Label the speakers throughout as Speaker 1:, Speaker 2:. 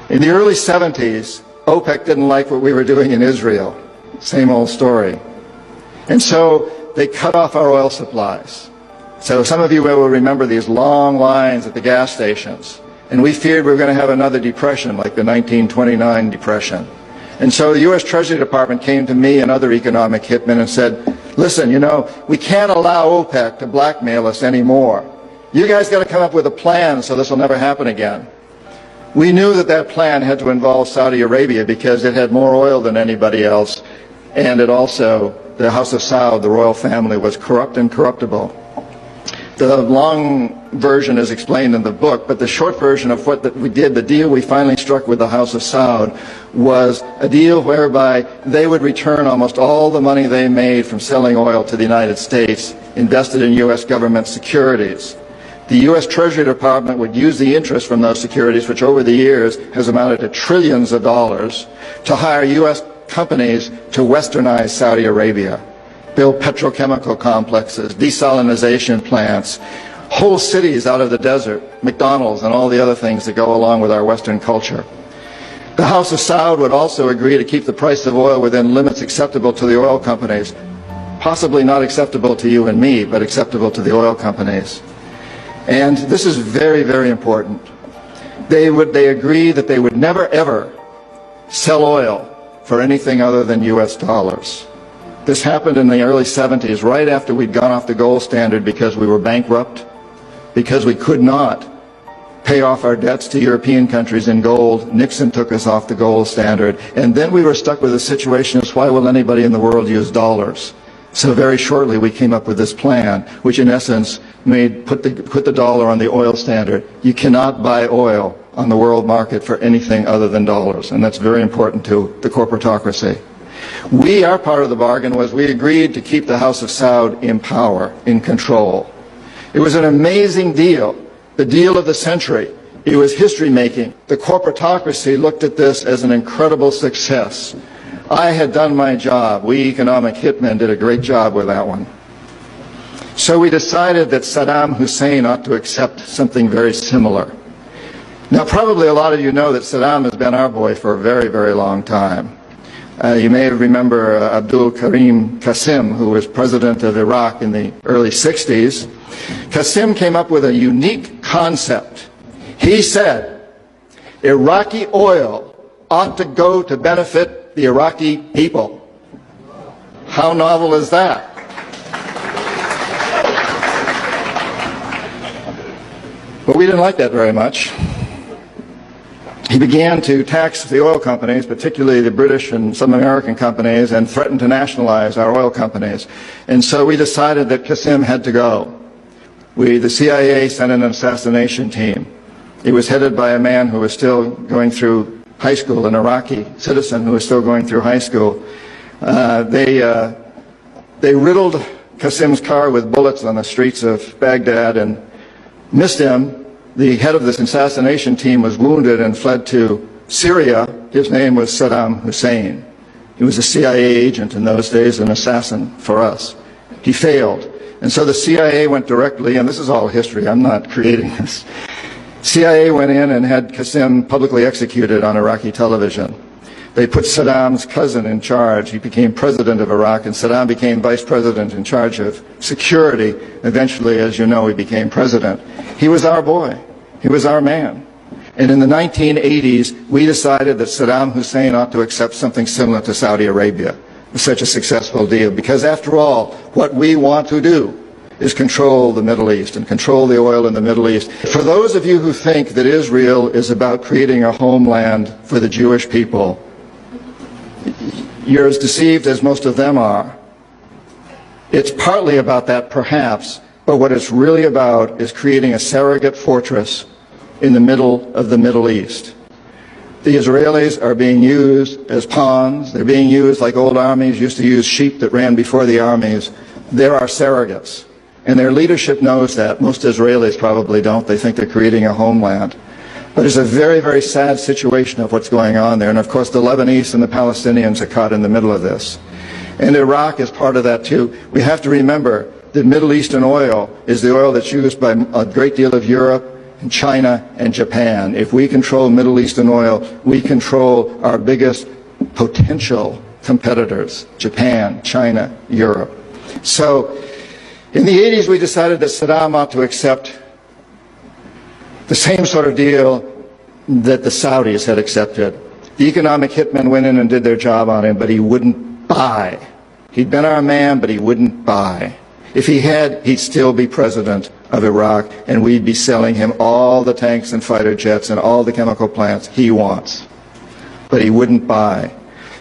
Speaker 1: In the early 70s, OPEC didn't like what we were doing in Israel. Same old story. And so they cut off our oil supplies. So some of you will remember these long lines at the gas stations. And we feared we were going to have another depression like the 1929 depression. And so the U.S. Treasury Department came to me and other economic hitmen and said, listen, we can't allow OPEC to blackmail us anymore. You guys got to come up with a plan so this will never happen again. We knew that that plan had to involve Saudi Arabia because it had more oil than anybody else. And it also, the House of Saud, the royal family, was corrupt and corruptible. The long version is explained in the book, but the short version of what we did, the deal we finally struck with the House of Saud, was a deal whereby they would return almost all the money they made from selling oil to the United States, invested in U.S. government securities. The U.S. Treasury Department would use the interest from those securities, which over the years has amounted to trillions of dollars, to hire U.S. companies to westernize Saudi Arabia, build petrochemical complexes, desalinization plants, whole cities out of the desert, McDonald's and all the other things that go along with our Western culture. The House of Saud would also agree to keep the price of oil within limits acceptable to the oil companies, possibly not acceptable to you and me, but acceptable to the oil companies. And this is very, very important. They agreed that they would never, ever sell oil for anything other than U.S. dollars. This happened in the early 70s, right after we'd gone off the gold standard because we were bankrupt, because we could not pay off our debts to European countries in gold. Nixon took us off the gold standard. And then we were stuck with a situation as why will anybody in the world use dollars? So very shortly we came up with this plan, which in essence put the dollar on the oil standard. You cannot buy oil on the world market for anything other than dollars, and that's very important to the corporatocracy. Our part of the bargain was we agreed to keep the House of Saud in power, in control. It was an amazing deal, the deal of the century. It was history-making. The corporatocracy looked at this as an incredible success. I had done my job. We economic hitmen did a great job with that one. So we decided that Saddam Hussein ought to accept something very similar. Now, probably a lot of you know that Saddam has been our boy for a very, very long time. You may remember Abdul Karim Qasim, who was president of Iraq in the early 60s. Qasim came up with a unique concept. He said, Iraqi oil ought to go to benefit the Iraqi people. How novel is that? But we didn't like that very much. He began to tax the oil companies, particularly the British and some American companies, and threatened to nationalize our oil companies. And so we decided that Qasim had to go. The CIA sent an assassination team. It was headed by a man who was still going through high school, an Iraqi citizen who was still going through high school. They riddled Qasim's car with bullets on the streets of Baghdad and missed him. The head of this assassination team was wounded and fled to Syria. His name was Saddam Hussein. He was a CIA agent in those days, an assassin for us. He failed. And so the CIA went directly, and this is all history, I'm not creating this. CIA went in and had Qasim publicly executed on Iraqi television. They put Saddam's cousin in charge. He became president of Iraq, and Saddam became vice president in charge of security. Eventually, as you know, he became president. He was our boy. He was our man. And in the 1980s, we decided that Saddam Hussein ought to accept something similar to Saudi Arabia, such a successful deal. Because after all, what we want to do is control the Middle East and control the oil in the Middle East. For those of you who think that Israel is about creating a homeland for the Jewish people, you're as deceived as most of them are. It's partly about that, perhaps, but what it's really about is creating a surrogate fortress in the middle of the Middle East. The Israelis are being used as pawns. They're being used like old armies used to use sheep that ran before the armies. There are surrogates. And their leadership knows that. Most Israelis probably don't. They think they're creating a homeland. But it's a very, very sad situation of what's going on there. And of course, the Lebanese and the Palestinians are caught in the middle of this. And Iraq is part of that too. We have to remember that Middle Eastern oil is the oil that's used by a great deal of Europe China, and Japan. If we control Middle Eastern oil, we control our biggest potential competitors, Japan, China, Europe. So in the 80s, we decided that Saddam ought to accept the same sort of deal that the Saudis had accepted. The economic hitmen went in and did their job on him, but he wouldn't buy. He'd been our man, but he wouldn't buy. If he had, he'd still be president of Iraq, and we'd be selling him all the tanks and fighter jets and all the chemical plants he wants. But he wouldn't buy.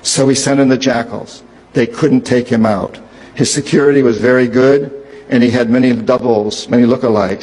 Speaker 1: So we sent in the jackals. They couldn't take him out. His security was very good, and he had many doubles, many lookalikes.